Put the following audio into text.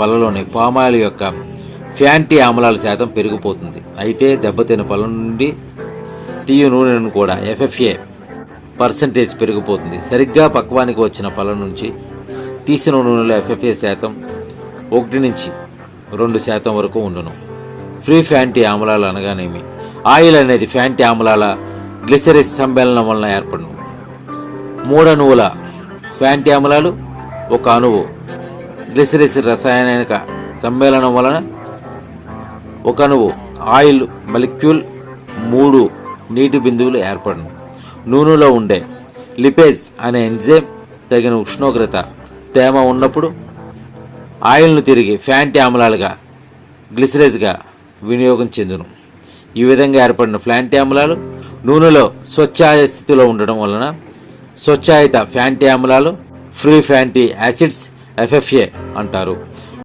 పళ్ళలోని palm oil యొక్క fatty ఆమ్లాల శాతం పెరిగిపోతుంది. అయితే దెబ్బతిన్న పళ్ళ నుండి తీయు నూనెను కూడా FFA పర్సంటేజ్ పెరిగిపోతుంది. సరిగ్గా పక్వానికి వచ్చిన పళ్ళ నుంచి తీసిన నూనెలో FFA శాతం 1 నుంచి 2% వరకు ఉండును. ఫ్రీ ఫ్యాటీ ఆమ్లాలు అనగానేమి? ఆయిల్ అనేది ఫ్యాటీ ఆమ్లాల గ్లిసరిస్ సమ్మేళనం వలన ఏర్పడును. 3 అణువుల ఫ్యాటీ ఆమ్లాలు 1 అణువు గ్లిసరిస్ రసాయనిక సమ్మేళనం వలన 1 అణువు ఆయిల్ మాలిక్యూల్ 3 నీటి బిందువులు ఏర్పడును. నూనెలో ఉండే లిపేజ్ అనే ఎంజైమ్ తగిన ఉష్ణోగ్రత తేమ ఉన్నప్పుడు ఆయిల్ను తిరిగి ఫ్యాటీ ఆమ్లాలుగా గ్లిసరైజ్గా వినియోగం చెందును. ఈ విధంగా ఏర్పడిన ఫ్యాటీ ఆమ్లాలు నూనెలో స్వచ్ఛాయ స్థితిలో ఉండడం వలన స్వచ్ఛాయిత ఫ్యాటీ ఆమ్లాలు ఫ్రీ ఫ్యాటీ యాసిడ్స్ FFA అంటారు.